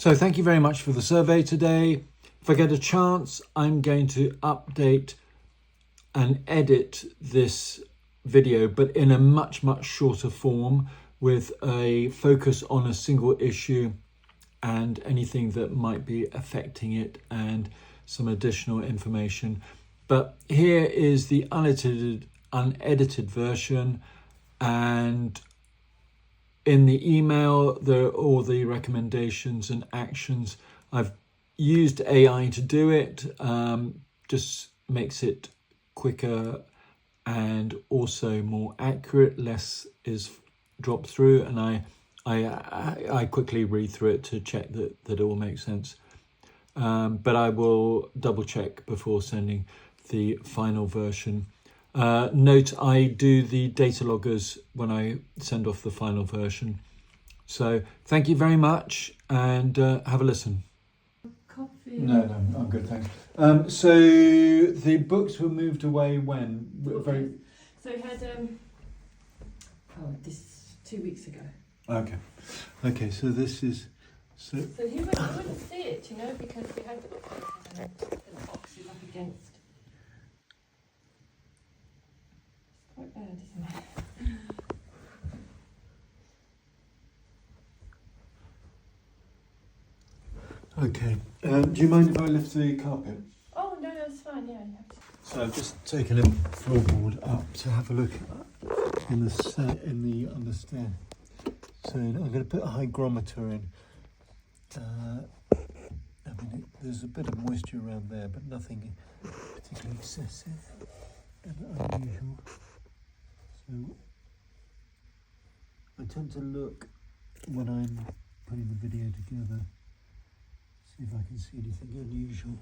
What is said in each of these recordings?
So thank you very much for the survey today. If I get a chance, I'm going to update and edit this video, but in a much shorter form with a focus on a single issue and anything that might be affecting it and some additional information. But here is the unedited version, and in the email there are all the recommendations and actions. I've used AI to do it, just makes it quicker and also more accurate. Less is dropped through, and I quickly read through it to check that it all makes sense. But I will double check before sending the final version. Note, I do the data loggers when I send off the final version. So thank you very much, and have a listen. Coffee. No, I'm good, thanks. So the books were moved away when? Okay. So we had this 2 weeks ago. Okay. So this is So you wouldn't see it, you know, because we had the boxes up against. It's quite bad, isn't it? okay. Do you mind if I lift the carpet? Oh no, it's fine. Yeah. So I've just taken a floorboard up to have a look in the understand. So I'm going to put a hygrometer in. There's a bit of moisture around there, but nothing particularly excessive and unusual. So I tend to look when I'm putting the video together, see if I can see anything unusual.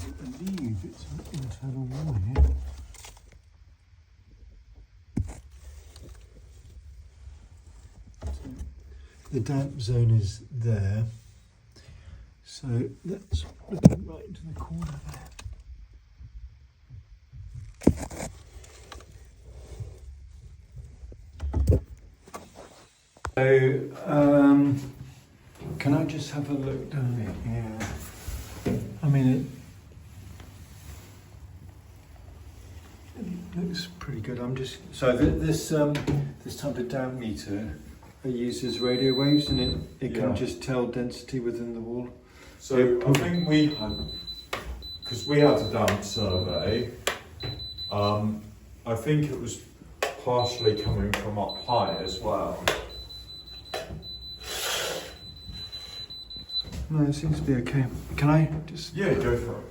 I believe it's an internal wall here. So the damp zone is there. So let's look right into the corner there. So can I just have a look down here? I mean, it looks pretty good. I'm just this type of damp meter uses radio waves, and it can just tell density within the wall. So I think we had, because we had a damp survey, I think it was partially coming from up high as well. No, it seems to be okay. Can I just... Yeah, go for it.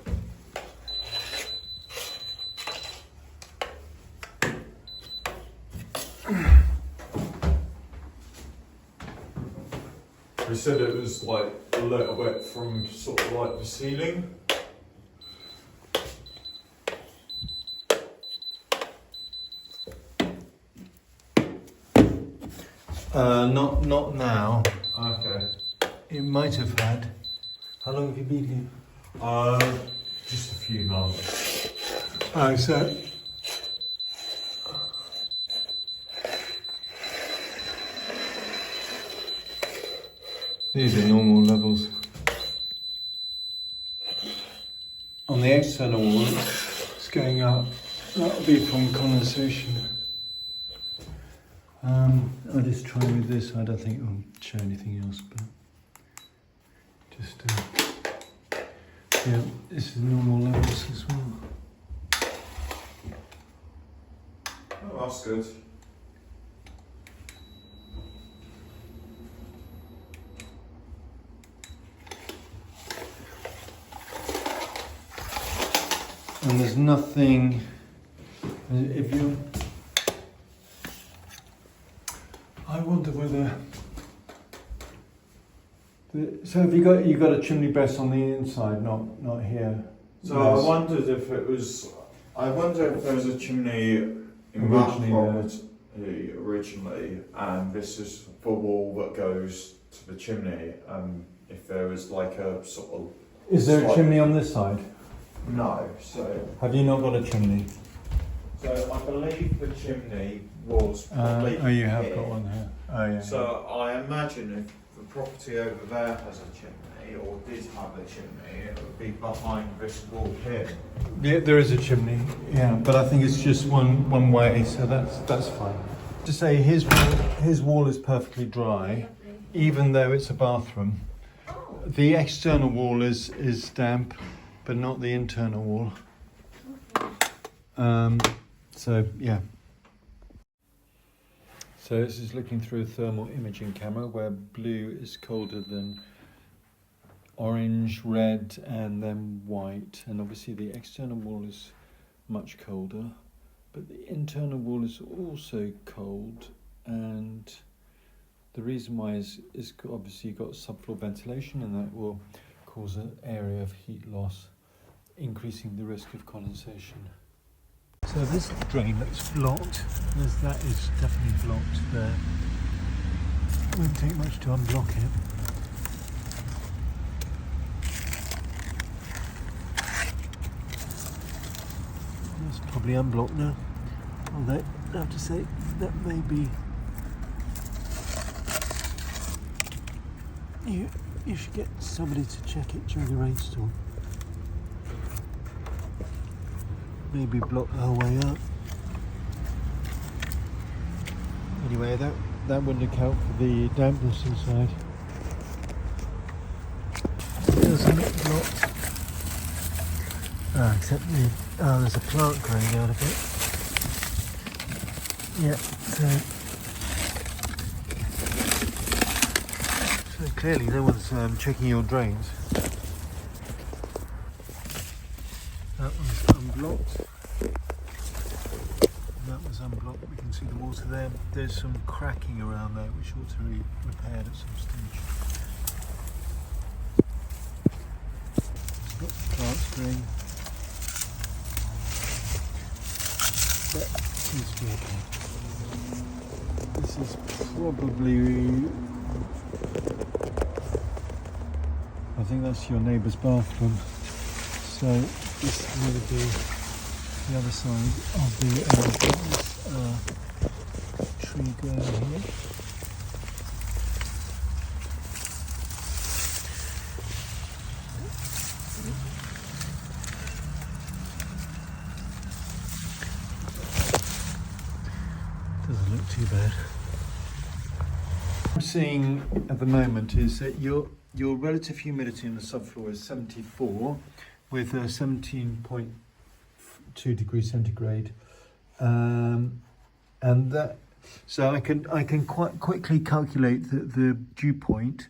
We said it was like a little bit from sort of like the ceiling. Not now. Okay. It might have had. How long have you been here? Just a few months. Oh, so... These are normal levels. On the external wall, it's going up. That'll be from condensation. I'll just try with this. I don't think it'll show anything else, but just yeah, this is normal levels as well. Oh, that's good. And there's nothing, if you, I wonder whether, so have you got a chimney breast on the inside, not here? So I wondered if it was, I wonder if there was a chimney in that property originally, and this is the wall that goes to the chimney, if there was like a sort of... Is there a slight- chimney on this side? No, so... Have you not got a chimney? So I believe the chimney was probably Oh, you have here. got one here. Oh, yeah. So I imagine if the property over there has a chimney, or did have a chimney, it would be behind this wall here. Yeah, there is a chimney. Yeah, but I think it's just one way, so that's fine. To say his wall is perfectly dry, even though it's a bathroom. Oh, The external wall is damp, but not the internal wall. So yeah. So this is looking through a thermal imaging camera where blue is colder than orange, red, and then white. And obviously the external wall is much colder, but the internal wall is also cold. And the reason why is obviously you've got subfloor ventilation, and that will cause an area of heat loss, increasing the risk of condensation. So this drain looks blocked. That is definitely blocked there. It won't take much to unblock it. It's probably unblocked now. Although I have to say that may be. You should get somebody to check it during a rainstorm. Maybe block the whole way up. Anyway, that wouldn't account for the dampness inside. Doesn't look blocked. Except there's a plant growing out of it. Yeah, so clearly no one's checking your drains. That one's unblocked. That was unblocked. We can see the water there. There's some cracking around there which ought to be repaired at some stage. Got the plants growing. That seems to be okay. This is probably... I think that's your neighbour's bathroom. So this is going to be the other side of the tree growing here. Doesn't look too bad. What I'm seeing at the moment is that your relative humidity in the subfloor is 74 with 17.2 degrees centigrade, and that. So I can quite quickly calculate that the dew point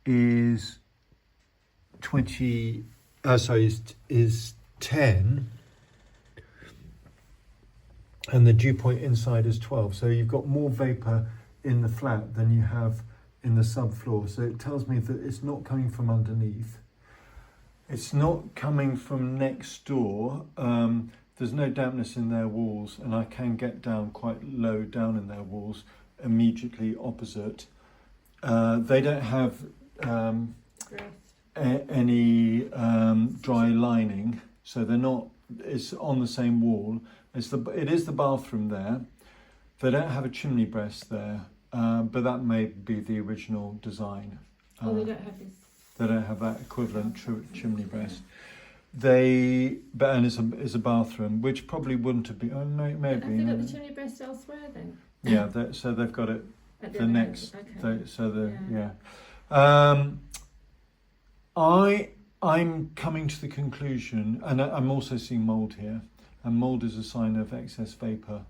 is is 10, and the dew point inside is 12. So you've got more vapor in the flat than you have in the subfloor. So it tells me that it's not coming from underneath. It's not coming from next door. There's no dampness in their walls, and I can get down quite low down in their walls immediately opposite. They don't have any dry lining, so they're not. It's on the same wall. It is the bathroom there. They don't have a chimney breast there, but that may be the original design. Oh, they don't have this. They don't have that equivalent chimney breast. And it's a bathroom, which probably wouldn't have been. Oh, maybe. Have they got the chimney breast elsewhere then? Yeah, so they've got it. At The other next. end, okay. I'm coming to the conclusion, and I'm also seeing mould here, and mould is a sign of excess vapour.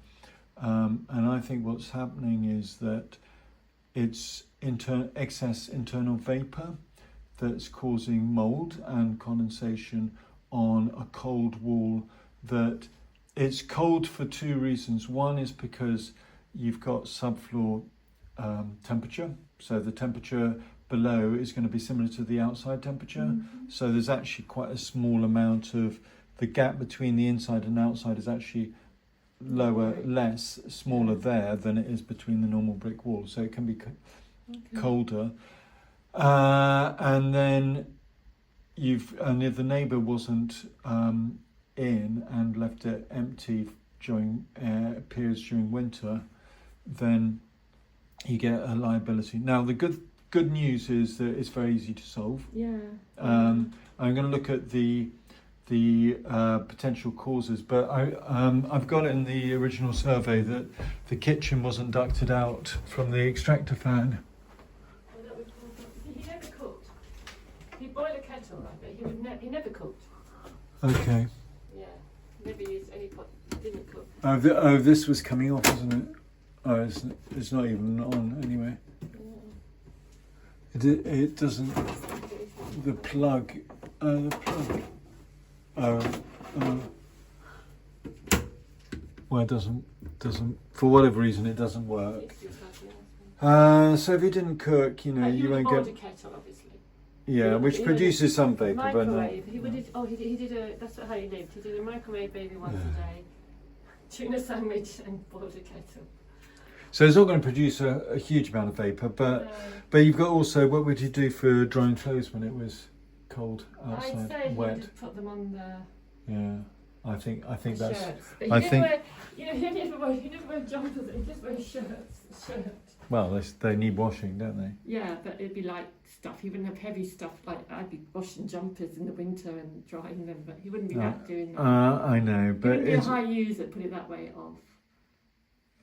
And I think what's happening is that it's excess internal vapour that's causing mould and condensation on a cold wall. That it's cold for two reasons. One is because you've got subfloor temperature, so the temperature below is going to be similar to the outside temperature. Mm-hmm. So there's actually quite a small amount of the gap between the inside and outside is actually smaller there than it is between the normal brick wall. So it can be colder. And then if the neighbour wasn't in and left it empty during periods during winter, then you get a liability. Now the good news is that it's very easy to solve. Yeah. I'm going to look at the potential causes, but I've got in the original survey that the kitchen wasn't ducted out from the extractor fan. He never cooked. He'd boil a kettle, right, but he never cooked. Okay. Yeah, never used any pot. He didn't cook. Oh, this was coming off, isn't it? Oh, it's not even on anyway. It doesn't. The plug. Well, it doesn't. For whatever reason, it doesn't work. So if you didn't cook, you won't get. A kettle, obviously. Yeah, which produces some vapor, but not. Microwave. He did a. That's how he lived. He did a microwave baby once a day, tuna sandwich, and boiled a kettle. So it's not going to produce a huge amount of vapor, but you've got also, what would you do for drying clothes when it was cold outside, I'd say wet? He'd put them on the. Yeah, I think that's. Shirts. But he never wear jumpers. He just wears shirts. Well, they need washing, don't they? Yeah, but it'd be light stuff. He wouldn't have heavy stuff. Like I'd be washing jumpers in the winter and drying them, but he wouldn't be doing that. I know, but he wouldn't be a high user. Put it that way.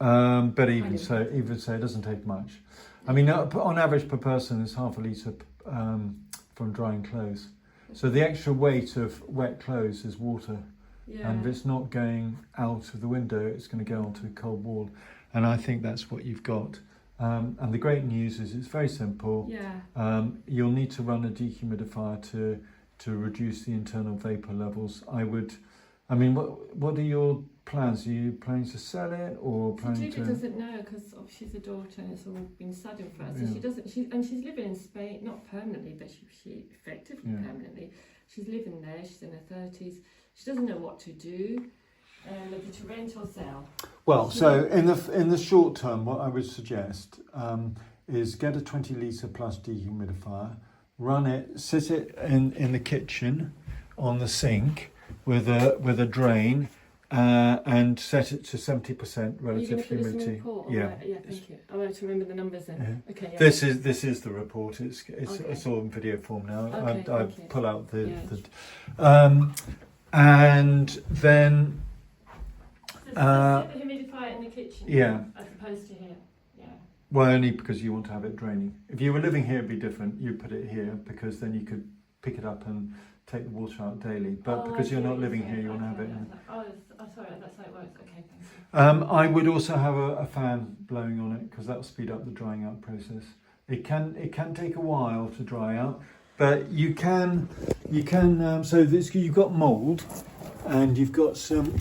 But even so, it doesn't take much. I mean, on average per person, it's half a litre from drying clothes. So the extra weight of wet clothes is water. Yeah. And if it's not going out of the window, it's going to go onto a cold wall. And I think that's what you've got. And the great news is it's very simple. Yeah. You'll need to run a dehumidifier to reduce the internal vapour levels. What are your plans? Are you planning to sell it or planning Judy doesn't know because she's a daughter and it's all been sudden for her. So she doesn't. She's living in Spain, not permanently, but she effectively permanently. She's living there. She's in her 30s. She doesn't know what to do. Whether to rent or sell. Well, so in the short term, what I would suggest is get a 20 litre plus dehumidifier, run it, sit it in the kitchen on the sink with a drain. And set it to 70% relative humidity. Yeah, thank you. I want to remember the numbers then. Yeah. Okay. Yeah. This is the report. It's all in video form now. Okay, I pull out the and then. So the humidifier in the kitchen. Yeah. As opposed to here. Yeah. Well, only because you want to have it draining. If you were living here, it'd be different. You'd put it here because then you could pick it up and take the water out daily. But because you're not living here, you want to have it in. Sorry, that's how it works. Okay, thanks. I would also have a fan blowing on it because that will speed up the drying out process. It can take a while to dry out, but you can. So you've got mould, and you've got some.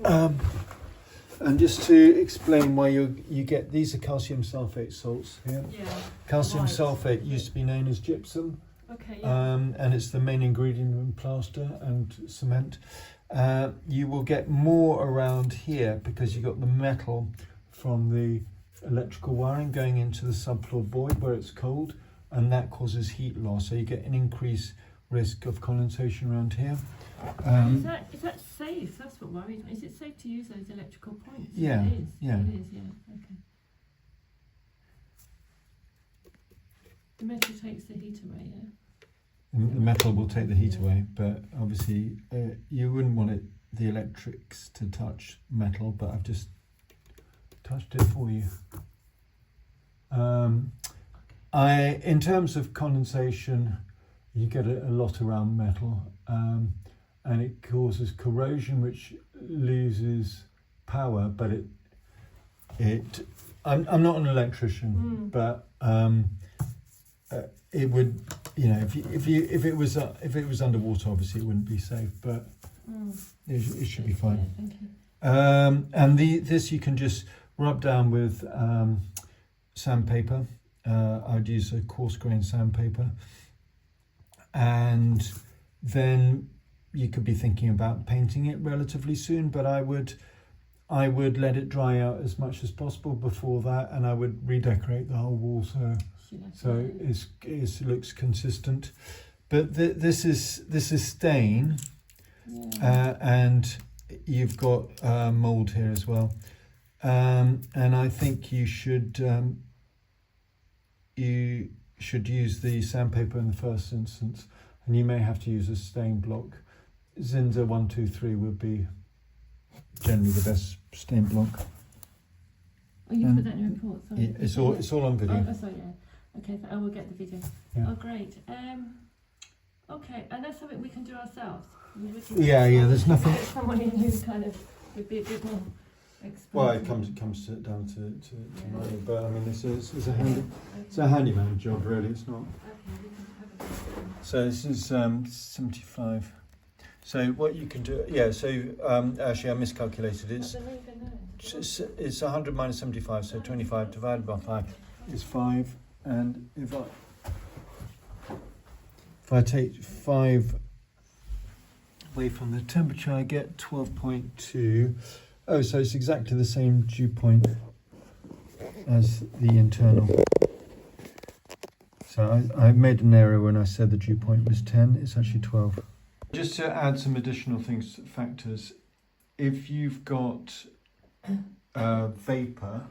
And just to explain why you get these are calcium sulphate salts here. Yeah. Calcium sulphate used to be known as gypsum. Okay. Yeah. And it's the main ingredient in plaster and cement. You will get more around here because you've got the metal from the electrical wiring going into the subfloor void where it's cold, and that causes heat loss. So you get an increased risk of condensation around here. Is that safe? That's what worries me. Is it safe to use those electrical points? Yeah. It is. Yeah. It is. Yeah. Okay. The metal takes the heat away. Yeah. The metal will take the heat away, but obviously you wouldn't want the electrics to touch metal, but I've just touched it for you. In terms of condensation, you get a lot around metal, and it causes corrosion, which loses power, but I'm not an electrician, but it would, if it was underwater, obviously it wouldn't be safe, but it should be fine. Yeah, thank you. And this you can just rub down with sandpaper. I'd use a coarse grain sandpaper, and then you could be thinking about painting it relatively soon, but I would let it dry out as much as possible before that, and I would redecorate the whole wall So it looks consistent. But this is stain, and you've got mould here as well. And I think you should use the sandpaper in the first instance, and you may have to use a stain block. Zinza 123 would be generally the best stain block. Oh, you put that in your report. Sorry. Yeah, it's all on video. Oh, sorry, yeah. Okay, I will get the video. Yeah. Oh, great. Okay, and that's something we can do ourselves. Yeah. There's nothing. Someone in who kind of would be a bit more expert. Well, it comes down to money, but I mean, it's a handyman job, really. It's not. Okay, we can have a look. So this is 75. So what you can do, actually I miscalculated. It's 100 minus 75, so 25 divided by 5 is 5, and if I take 5 away from the temperature, I get 12.2. Oh, so it's exactly the same dew point as the internal. So I made an error when I said the dew point was 10. It's actually 12. Just to add some additional factors, if you've got vapour,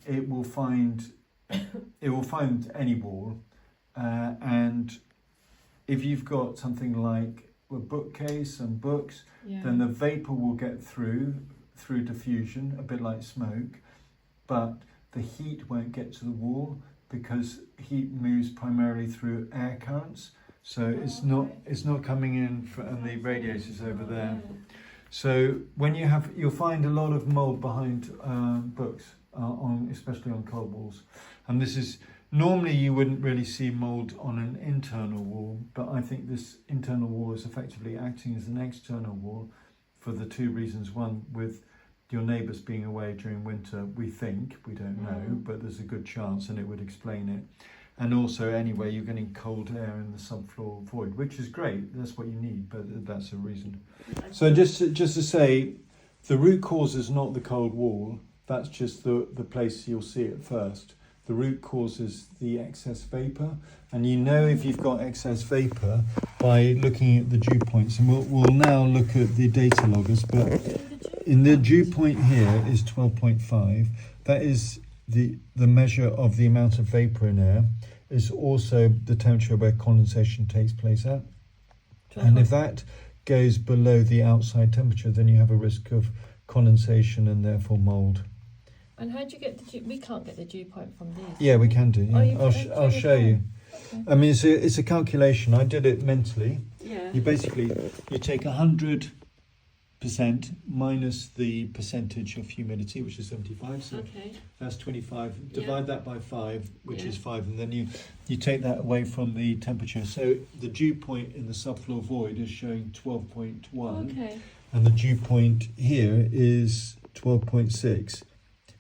it will find any wall, and if you've got something like a bookcase and books, then the vapour will get through diffusion, a bit like smoke, but the heat won't get to the wall because heat moves primarily through air currents. So it's not coming in from the radiators over there. So when you'll find a lot of mould behind books, especially on cold walls. And this is, normally you wouldn't really see mould on an internal wall, but I think this internal wall is effectively acting as an external wall for the two reasons. One, with your neighbours being away during winter, we don't know, but there's a good chance, and it would explain it. And also, anyway, you're getting cold air in the subfloor void, which is great. That's what you need, but that's a reason. So just to say, the root cause is not the cold wall. That's just the place you'll see it first. The root cause is the excess vapour. And you know if you've got excess vapour by looking at the dew points. And we'll now look at the data loggers. But in the dew point here is 12.5. That is the measure of the amount of vapour in air. Is also the temperature where condensation takes place at. And if that goes below the outside temperature, then you have a risk of condensation and therefore mould. And how do you get the dew? We can't get the dew point from these. Yeah, we can do. Yeah. I'll show you. Okay. I mean, it's a calculation. I did it mentally. Yeah. You take 100% minus the percentage of humidity, which is 75. So that's 25. Divide that by 5, which is 5, and then you take that away from the temperature. So the dew point in the subfloor void is showing 12.1. Okay. And the dew point here is 12.6.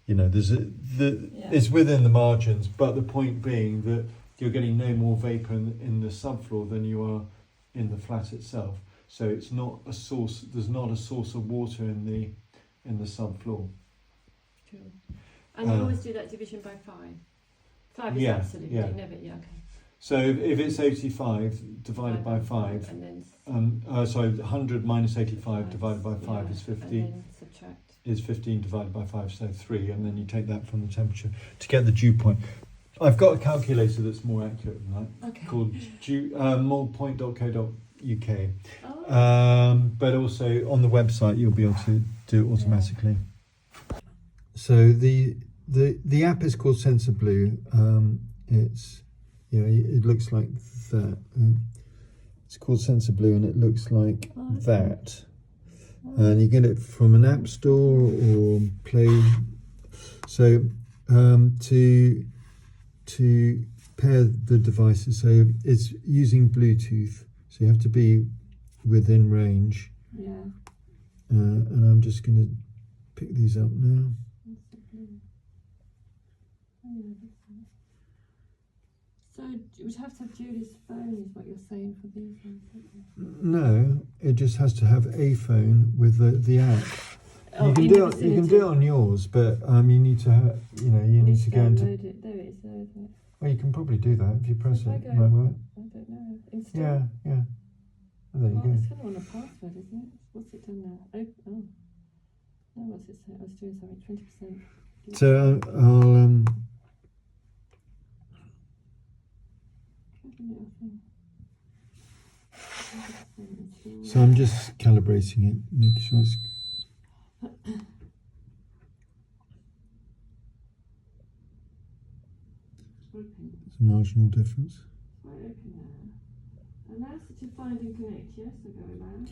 You know, it's within the margins, but the point being that you're getting no more vapour in the subfloor than you are in the flat itself. So it's not a source. There's not a source of water in the subfloor. Cool. And you always do that division by 5. 5 is absolute. Yeah. Never. Yeah. Okay. So if it's 85 divided by 5, and then 100 minus 85 divided by 5 is 50. And then subtract. Is 15 divided by 5, so 3, and then you take that from the temperature to get the dew point. I've got a calculator that's more accurate than that, called mouldpoint.co.uk. But also on the website you'll be able to do it automatically. So the app is called Sensor Blue. It looks like that. It's called Sensor Blue, and it looks like that. And you get it from an app store or Play. So to pair the devices, so it's using Bluetooth. So you have to be within range. Yeah. And I'm just going to pick these up now. So you would have to have Julie's phone, is what you're saying for these ones? No, it just has to have a phone with the app. Oh, you can do it on yours, but you need to have, you need to go into. Download it. There it is. There, isn't it? Well, you can probably do that if you press If I it. go- It might work. I don't know. Install. Yeah, yeah. Oh, there you Oh, go. it's going to want a password, isn't it? What's it done now? Oh. No, what's it say? I was doing something. 20%. So I'll so I'm just calibrating it, making sure it's a marginal difference. Right, open there. And now to find and connect, yes, I go around.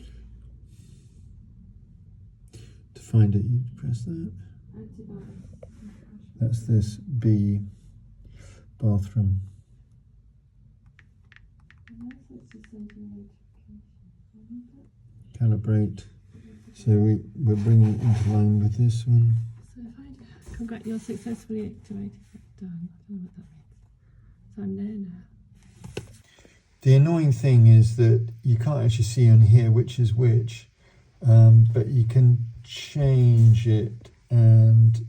To find it, you press that. Add device. That's this B bathroom. And now it's just sending notification. Calibrate. So we're bringing it into line with this one. So if I congrats, you're successfully activated. Done. I don't know what that means. So I'm there now. The annoying thing is that you can't actually see on here which is which, but you can change it, and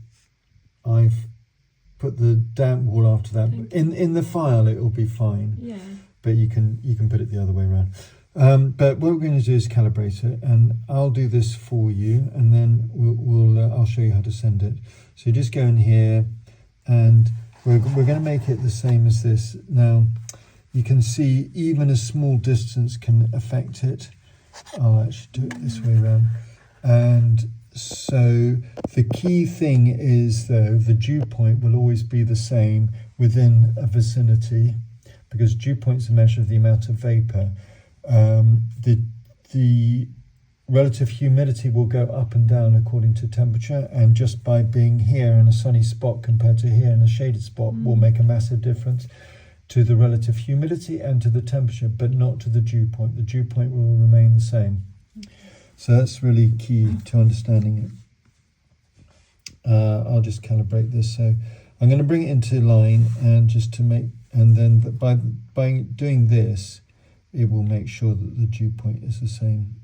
I've put the damp wall after that. In the file it will be fine, Yeah. but you can put it the other way around. But what we're going to do is calibrate it, and I'll do this for you, and then I'll show you how to send it. So you just go in here, and we're going to make it the same as this. Now you can see even a small distance can affect it. I'll actually do it this way around. And so the key thing is, though, the dew point will always be the same within a vicinity, because dew point's a measure of the amount of vapour. The relative humidity will go up and down according to temperature, and just by being here in a sunny spot compared to here in a shaded spot will make a massive difference to the relative humidity and to the temperature, but not to the dew point. The dew point will remain the same. So that's really key to understanding it. I'll just calibrate this. So I'm going to bring it into line, and just to make, and then by doing this, it will make sure that the dew point is the same.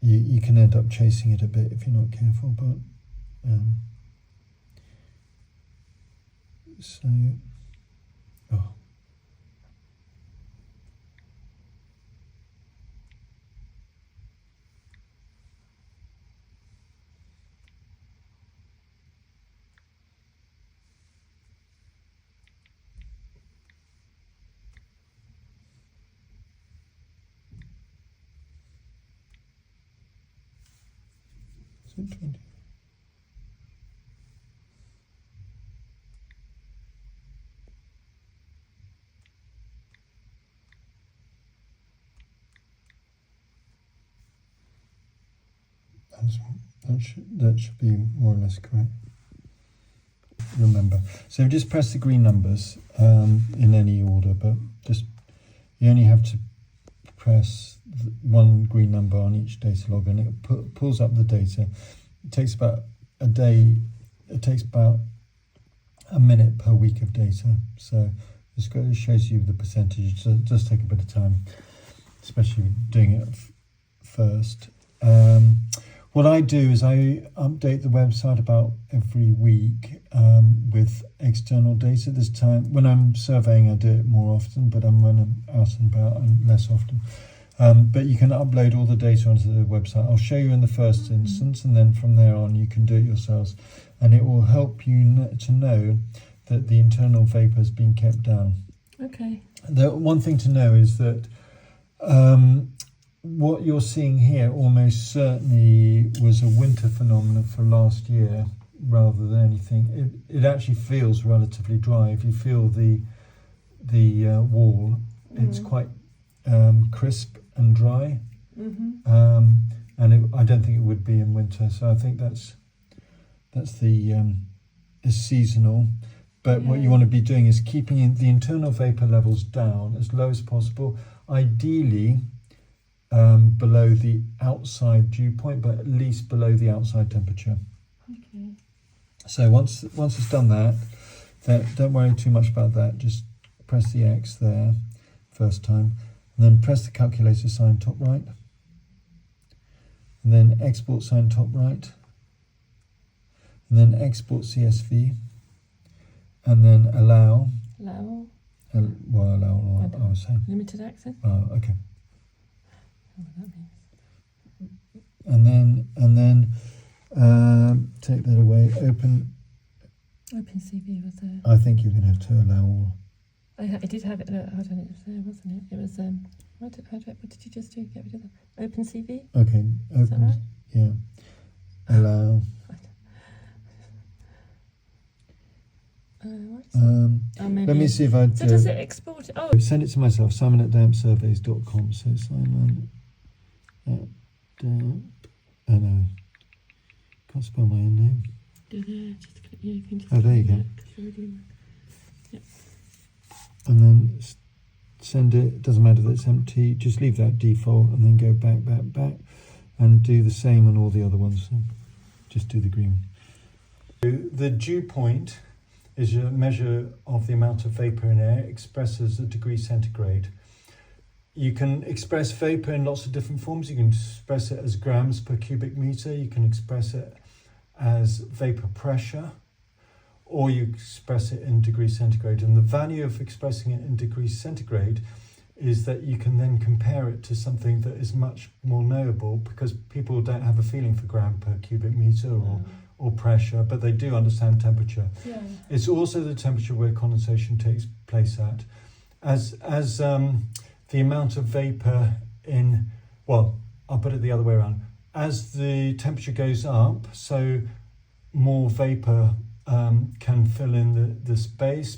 You can end up chasing it a bit if you're not careful, but so oh. Is it 20? That should be more or less correct. Remember, so just press the green numbers in any order, but just you only have to press one green number on each data log, and it pulls up the data. It takes about a day. It takes about a minute per week of data. So it shows you the percentage. It does take a bit of time, especially doing it first. What I do is I update the website about every week with external data. This time, when I'm surveying, I do it more often, but when I'm out and about, and less often. But you can upload all the data onto the website. I'll show you in the first instance, and then from there on you can do it yourselves. And it will help you to know that the internal vapour has been kept down. Okay. The one thing to know is that what you're seeing here almost certainly was a winter phenomenon for last year rather than anything. It actually feels relatively dry. If you feel the wall, it's quite crisp and dry. And I don't think it would be in winter. So I think that's is seasonal. But what you want to be doing is keeping the internal vapour levels down as low as possible, ideally below the outside dew point, but at least below the outside temperature. Okay. So once it's done that, don't worry too much about that. Just press the X there first time, and then press the calculator sign top right. and then export sign top right, and then export CSV, and then allow. Allow. Allow what I was saying. Limited access. Oh, okay. I don't know what that means. And then take that away. Open CV was there. I think you're going to have to allow all. I did have it. Hold on, it was there, wasn't it? It was what did you just do? Get rid of that. Open CV. Okay. Open. Is that right? Yeah. Allow. Maybe. Let me see if I. So does it export it? Oh, send it to myself. Simon@dampsurveys.com. So Simon at damp. Oh no, can't spell my own name. You can just oh, there you go. Yep. And then send it. It doesn't matter that it's empty. Just leave that default, and then go back, and do the same on all the other ones. So just do the green. The dew point is a measure of the amount of vapour in air expressed as a degree centigrade. You can express vapour in lots of different forms. You can express it as grams per cubic metre. You can express it as vapour pressure, or you express it in degrees centigrade. And the value of expressing it in degrees centigrade is that you can then compare it to something that is much more knowable, because people don't have a feeling for gram per cubic metre or pressure, but they do understand temperature. Yeah. It's also the temperature where condensation takes place at. As the amount of vapour in, well, I'll put it the other way around. As the temperature goes up, so more vapour can fill in the space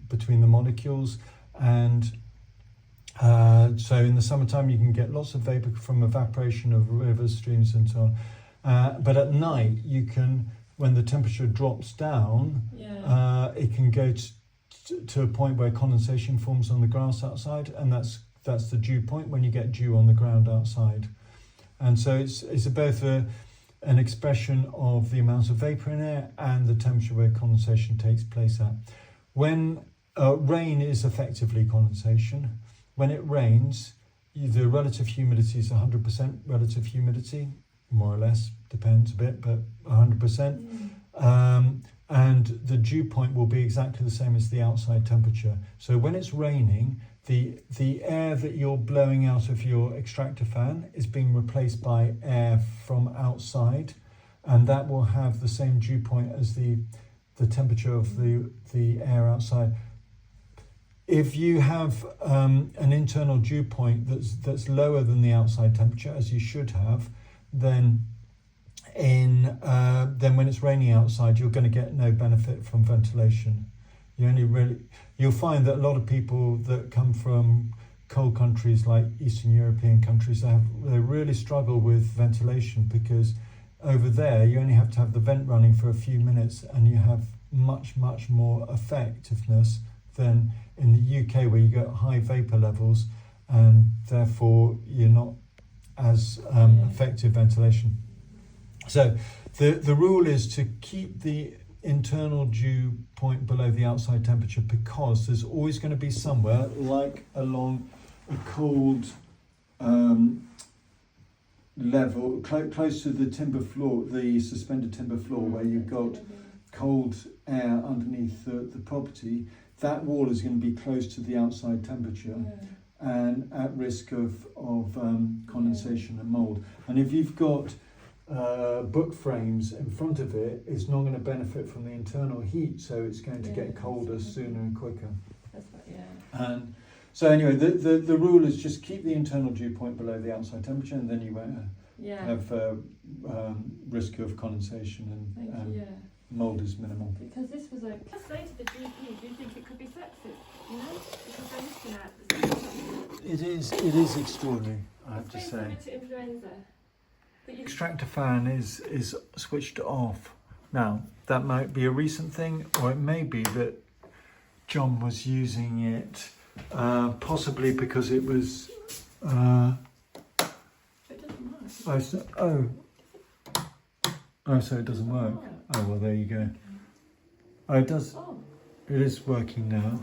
between the molecules, and so in the summertime you can get lots of vapour from evaporation of rivers, streams and so on. But at night you can, when the temperature drops down, it can go to a point where condensation forms on the grass outside, and that's the dew point, when you get dew on the ground outside. And so it's both an expression of the amount of vapour in air and the temperature where condensation takes place at. When rain is effectively condensation. When it rains, the relative humidity is 100% relative humidity, more or less, depends a bit, but 100%. And the dew point will be exactly the same as the outside temperature. So when it's raining, the air that you're blowing out of your extractor fan is being replaced by air from outside, and that will have the same dew point as the temperature of the air outside. If you have an internal dew point that's lower than the outside temperature, as you should have, then when it's raining outside, you're going to get no benefit from ventilation. You'll find that a lot of people that come from cold countries like Eastern European countries, they really struggle with ventilation, because over there you only have to have the vent running for a few minutes and you have much more effectiveness than in the UK, where you get high vapour levels and therefore you're not as effective ventilation. So the rule is to keep the internal dew point below the outside temperature, because there's always going to be somewhere, like along a cold level, close to the timber floor, the suspended timber floor, where you've got cold air underneath the property. That wall is going to be close to the outside temperature and at risk of condensation and mould. And if you've got book frames in front of it, it's not going to benefit from the internal heat, so it's going to get colder sooner and quicker. That's right, And so anyway, the rule is just keep the internal dew point below the outside temperature, and then you won't have risk of condensation, and mould is minimal. Because this was just say to the GP, do you think it could be sepsis? You know, because they're looking at It is extraordinary, I have to say. similar to influenza. Extractor fan is switched off. Now, that might be a recent thing, or it may be that John was using it possibly because it was It doesn't work. So it doesn't work. Oh, well, there you go. Oh, it does. Oh. It is working now.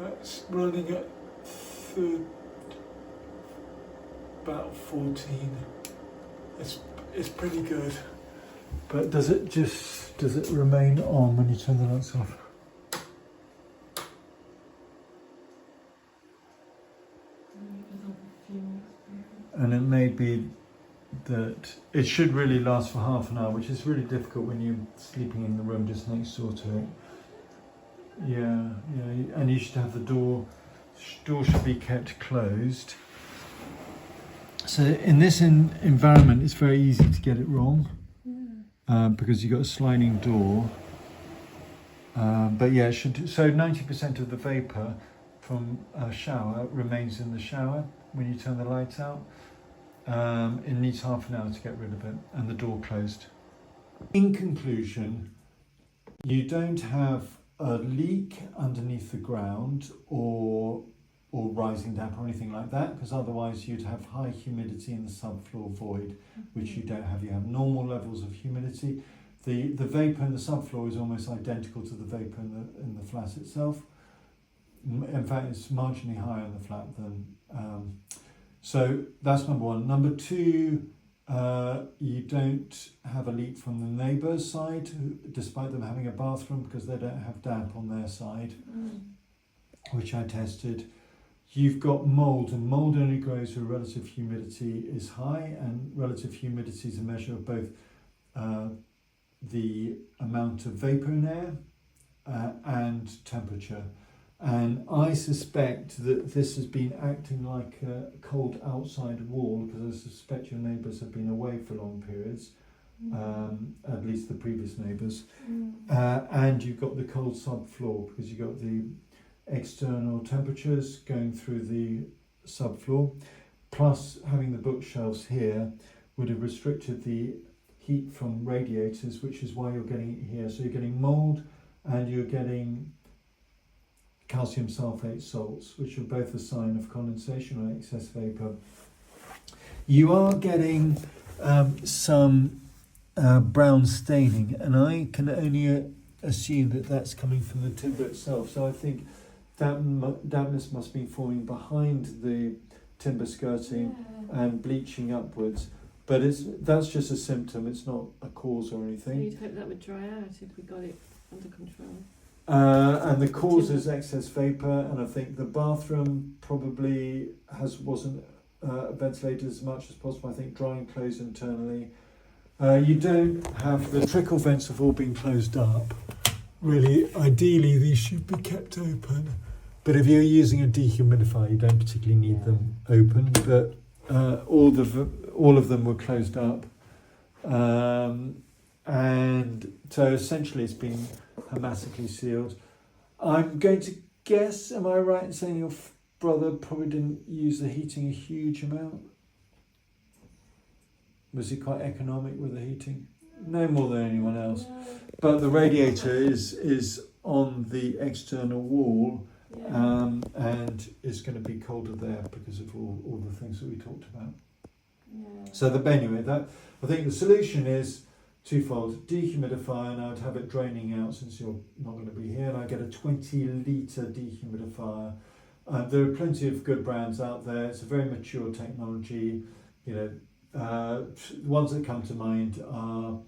That's running at about 14. It's pretty good. But does it remain on when you turn the lights off? And it may be that it should really last for half an hour, which is really difficult when you're sleeping in the room just next door to it. Yeah, and you should have the door should be kept closed. So in this environment, it's very easy to get it wrong, because you've got a sliding door. But yeah, it should. So 90% of the vapour from a shower remains in the shower when you turn the lights out. It needs half an hour to get rid of it, and the door closed. In conclusion, you don't have a leak underneath the ground or rising damp or anything like that, because otherwise you'd have high humidity in the subfloor void, which you don't have. You have normal levels of humidity. The vapour in the subfloor is almost identical to the vapour in the flat itself. In fact, it's marginally higher in the flat than. So that's number one. Number two, you don't have a leak from the neighbour's side, despite them having a bathroom, because they don't have damp on their side, which I tested. You've got mould, and mould only grows where relative humidity is high, and relative humidity is a measure of both the amount of vapour in air and temperature. And I suspect that this has been acting like a cold outside wall, because I suspect your neighbours have been away for long periods, at least the previous neighbours. And you've got the cold subfloor, because you've got the external temperatures going through the subfloor, plus having the bookshelves here would have restricted the heat from radiators, which is why you're getting it here. So you're getting mould and you're getting calcium sulphate salts, which are both a sign of condensation or excess vapour. You are getting some brown staining, and I can only assume that that's coming from the timber itself. So I think dampness must be forming behind the timber skirting and bleaching upwards. But that's just a symptom, it's not a cause or anything. So you'd hope that would dry out if we got it under control. And the cause is excess vapour, and I think the bathroom probably wasn't ventilated as much as possible. I think drying clothes internally. You don't have the trickle vents have all been closed up. Really, ideally these should be kept open, but if you're using a dehumidifier, you don't particularly need them open. But all of them were closed up, and so essentially it's been hermetically sealed. I'm going to guess, am I right in saying your brother probably didn't use the heating a huge amount? Was he quite economic with the heating? No more than anyone else. But the radiator is on the external wall, and it's going to be colder there because of all the things that we talked about. So anyway, I think the solution is twofold: dehumidifier, and I'd have it draining out since you're not going to be here, and I get a 20-litre dehumidifier. There are plenty of good brands out there. It's a very mature technology. The ones that come to mind are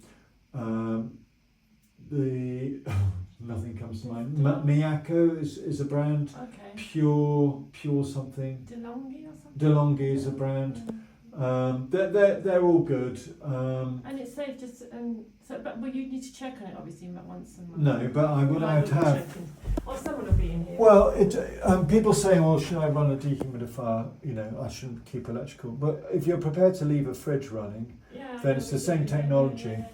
nothing comes to mind. Miyako is a brand. Okay. Pure something. DeLonghi or something. DeLonghi is a brand. They're all good. And it's safe just but you need to check on it obviously once a month. No, but I would have. Or someone will be in here. Well, people say, well, should I run a dehumidifier? I shouldn't keep electrical. But if you're prepared to leave a fridge running, then it's the same technology.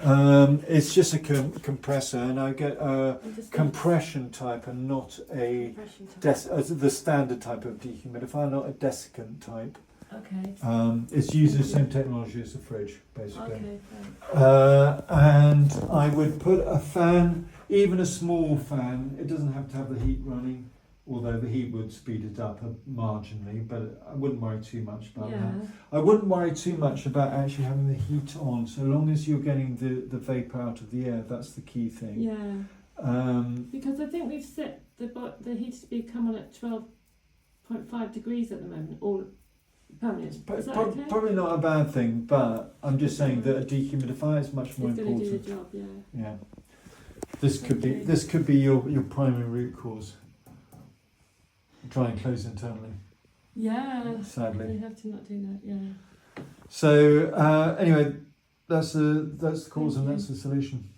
It's just a compressor, and I get a compression type and not the standard type of dehumidifier, not a desiccant type. Okay. It's using the same technology as the fridge, basically. Okay. And I would put a fan, even a small fan. It doesn't have to have the heat running, although the heat would speed it up marginally, but I wouldn't worry too much about that. I wouldn't worry too much about actually having the heat on, so long as you're getting the vapour out of the air. That's the key thing. Yeah. Because I think we've set the heater to be come on at 12.5 degrees at the moment, all permanent. Is that okay? Probably not a bad thing, but I'm just saying that a dehumidifier is much more It's going to do important. the job, yeah. Yeah. This could be your primary root cause. Dry and close internally. Yeah. Sadly. You have to not do that, yeah. So anyway, that's the cause and that's the solution.